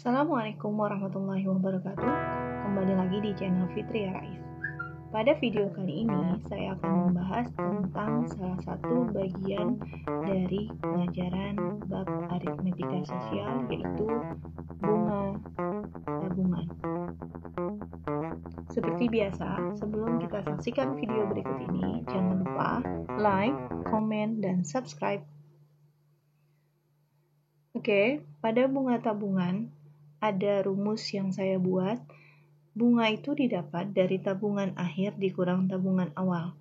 Assalamualaikum warahmatullahi wabarakatuh. Kembali lagi di channel Fitri Rais. Pada video kali ini saya akan membahas tentang salah satu bagian dari pelajaran bab aritmetika sosial, yaitu bunga tabungan. Seperti biasa, sebelum kita saksikan video berikut ini, jangan lupa like, komen, dan subscribe. Oke, pada bunga tabungan ada rumus yang saya buat. Bunga itu didapat dari tabungan akhir dikurang tabungan awal.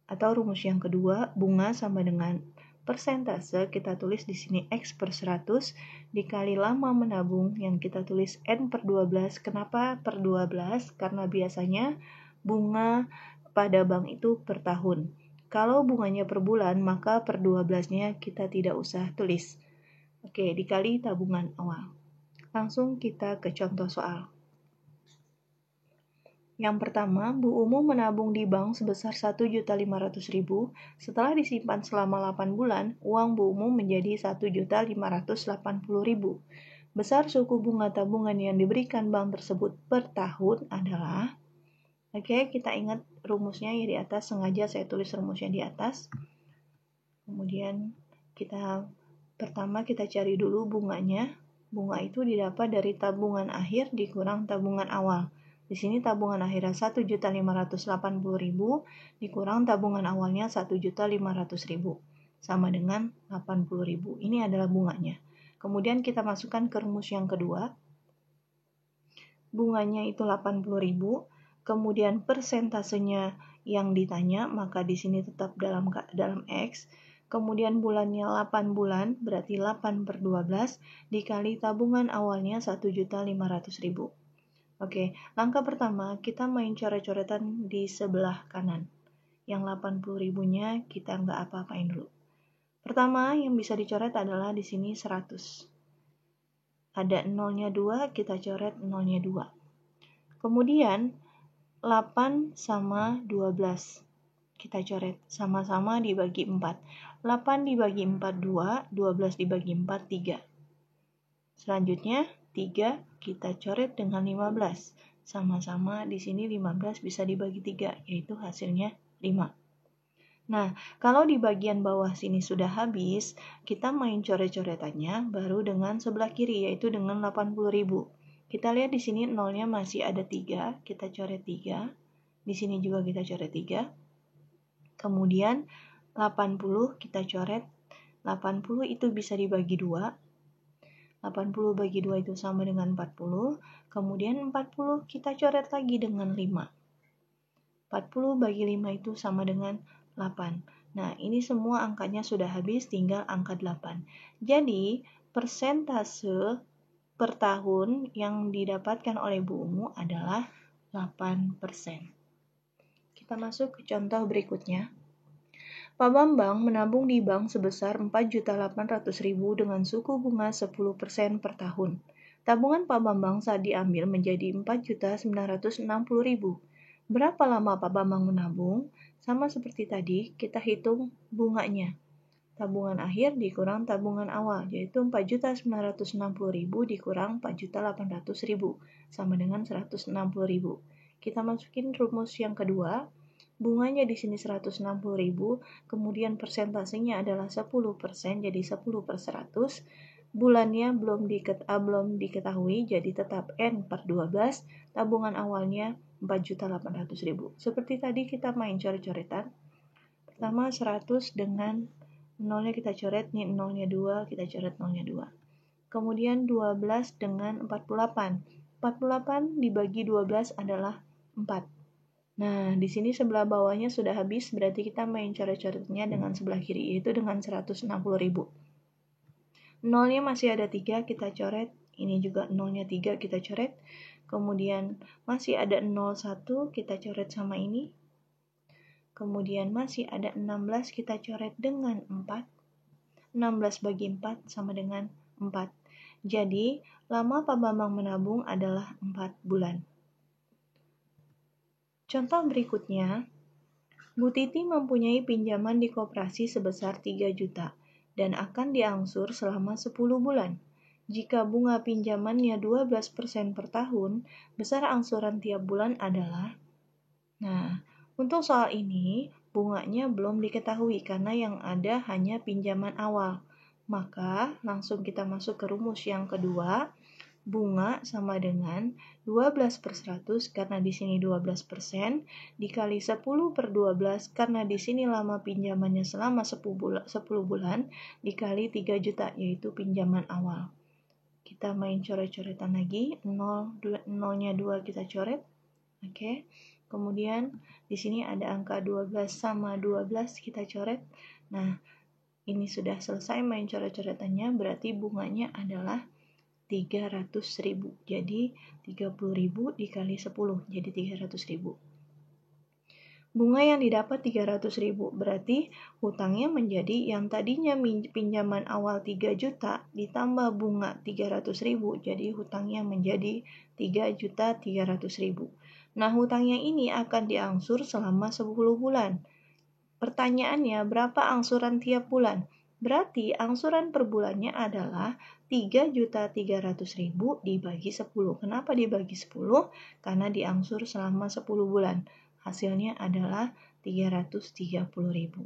Atau rumus yang kedua, bunga sama dengan persentase, kita tulis di sini X per 100 dikali lama menabung yang kita tulis N per 12. Kenapa per 12? Karena biasanya bunga pada bank itu per tahun. Kalau bunganya per bulan, maka per 12-nya kita tidak usah tulis. Oke, dikali tabungan awal. Langsung kita ke contoh soal. Yang pertama, Bu Umu menabung di bank sebesar 1.500.000. Setelah disimpan selama 8 bulan, uang Bu Umu menjadi 1.580.000. Besar suku bunga tabungan yang diberikan bank tersebut per tahun adalah, oke, kita ingat rumusnya ya di atas, sengaja saya tulis rumusnya di atas. Kemudian pertama kita cari dulu bunganya. Bunga itu didapat dari tabungan akhir dikurang tabungan awal. Di sini tabungan akhirnya 1.580.000 dikurang tabungan awalnya 1.500.000 sama dengan 80.000. Ini adalah bunganya. Kemudian kita masukkan ke rumus yang kedua. Bunganya itu 80.000, kemudian persentasenya yang ditanya, maka di sini tetap dalam X. Kemudian bulannya 8 bulan, berarti 8 per 12 dikali tabungan awalnya 1.500.000. Oke, langkah pertama kita main coret-coretan di sebelah kanan. Yang 80.000-nya kita nggak apa-apain dulu. Pertama yang bisa dicoret adalah di sini 100. Ada nolnya 2, kita coret nolnya 2. Kemudian 8 sama 12. Kita coret sama-sama dibagi 4. 8 dibagi 4 2, 12 dibagi 4 3. Selanjutnya 3 kita coret dengan 15. Sama-sama di sini 15 bisa dibagi 3, yaitu hasilnya 5. Nah, kalau di bagian bawah sini sudah habis, kita main coret-coretannya baru dengan sebelah kiri, yaitu dengan 80.000. Kita lihat di sini nolnya masih ada 3, kita coret 3. Di sini juga kita coret 3. Kemudian 80 kita coret, 80 itu bisa dibagi 2, 80 bagi 2 itu sama dengan 40, kemudian 40 kita coret lagi dengan 5, 40 bagi 5 itu sama dengan 8. Nah, ini semua angkanya sudah habis, tinggal angka 8. Jadi, persentase per tahun yang didapatkan oleh Bu Umu adalah 8%. Kita masuk ke contoh berikutnya. Pak Bambang menabung di bank sebesar 4.800.000 dengan suku bunga 10% per tahun. Tabungan Pak Bambang saat diambil menjadi 4.960.000. Berapa lama Pak Bambang menabung? Sama seperti tadi, kita hitung bunganya. Tabungan akhir dikurang tabungan awal, yaitu 4.960.000 dikurang 4.800.000, sama dengan 160.000. Kita masukin rumus yang kedua. Bunganya di sini 160.000, kemudian persentasenya adalah 10%, jadi 10 per 100. Bulannya belum diketahui, jadi tetap N per 12, tabungan awalnya 4.800.000. Seperti tadi kita main coret-coretan. Pertama 100 dengan nolnya kita coret, nih nolnya 2, kita coret nolnya 2. Kemudian 12 dengan 48. 48 dibagi 12 adalah 4. Nah, di sini sebelah bawahnya sudah habis, berarti kita main coret-coretnya dengan sebelah kiri, yaitu dengan 160.000. Nolnya masih ada 3, kita coret. Ini juga nolnya 3, kita coret. Kemudian masih ada 01, kita coret sama ini. Kemudian masih ada 16, kita coret dengan 4. 16 bagi 4 sama dengan 4. Jadi, lama Pak Bambang menabung adalah 4 bulan. Contoh berikutnya, Bu Titi mempunyai pinjaman di koperasi sebesar 3 juta dan akan diangsur selama 10 bulan. Jika bunga pinjamannya 12% per tahun, besar angsuran tiap bulan adalah. Nah, untuk soal ini, bunganya belum diketahui karena yang ada hanya pinjaman awal. Maka, langsung kita masuk ke rumus yang kedua. Bunga sama dengan 12/100 karena di sini 12% dikali 10/12 karena di sini lama pinjamannya selama 10 bulan dikali 3 juta yaitu pinjaman awal. Kita main coret-coretan lagi, 0-nya 2 kita coret. Oke. Kemudian di sini ada angka 12 sama 12 kita coret. Nah, ini sudah selesai main coret-coretannya, berarti bunganya adalah 300.000. Jadi 30.000 dikali 10 jadi 300.000. Bunga yang didapat 300.000 berarti hutangnya menjadi yang tadinya pinjaman awal 3 juta ditambah bunga 300.000 jadi hutangnya menjadi 3.300.000. Nah, hutangnya ini akan diangsur selama 10 bulan. Pertanyaannya, berapa angsuran tiap bulan? Berarti angsuran per bulannya adalah 3.300.000 dibagi 10. Kenapa dibagi 10? Karena diangsur selama 10 bulan. Hasilnya adalah 330.000.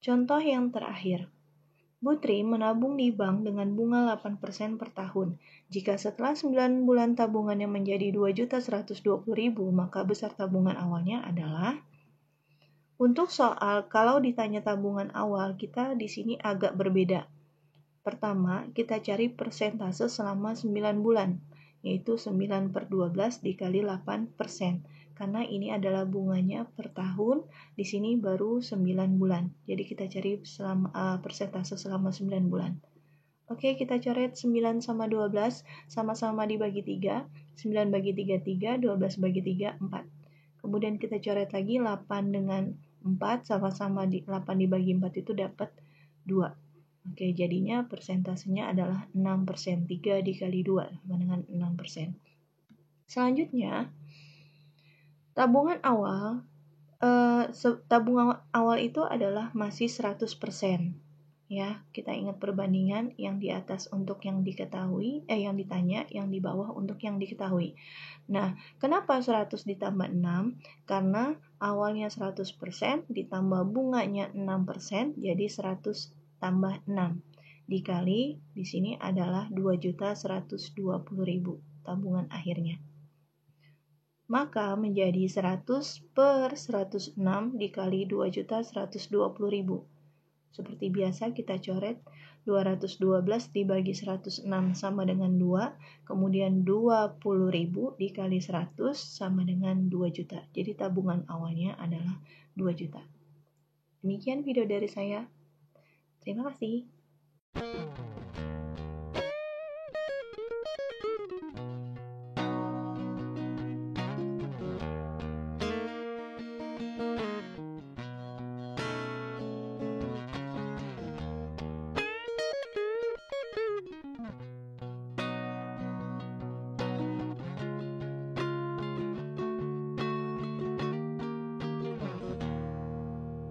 Contoh yang terakhir. Putri menabung di bank dengan bunga 8% per tahun. Jika setelah 9 bulan tabungannya menjadi 2.120.000, maka besar tabungan awalnya adalah. Untuk soal kalau ditanya tabungan awal, kita di sini agak berbeda. Pertama, kita cari persentase selama 9 bulan, yaitu 9/12 dikali 8%. Karena ini adalah bunganya per tahun, di sini baru 9 bulan. Jadi kita cari persentase selama 9 bulan. Oke, kita coret 9 sama 12, sama-sama dibagi 3. 9 bagi 3, 3, 12 bagi 3, 4. Kemudian kita coret lagi 8 dengan 4, sama-sama 8 dibagi 4 itu dapat 2. Oke, jadinya persentasenya adalah 6%. 3 dikali 2 sama dengan 6%. Selanjutnya, tabungan awal itu adalah masih 100%. Ya, kita ingat perbandingan yang di atas untuk yang diketahui, yang ditanya, yang di bawah untuk yang diketahui. Nah, kenapa 100 ditambah 6? Karena awalnya 100% ditambah bunganya 6%, jadi 100 tambah 6. Dikali, di sini adalah 2.120.000 tabungan akhirnya. Maka menjadi 100/106 dikali 2.120.000. Seperti biasa kita coret 212 dibagi 106 sama dengan 2, kemudian 20.000 dikali 100 sama dengan 2 juta. Jadi tabungan awalnya adalah 2 juta. Demikian video dari saya. Terima kasih.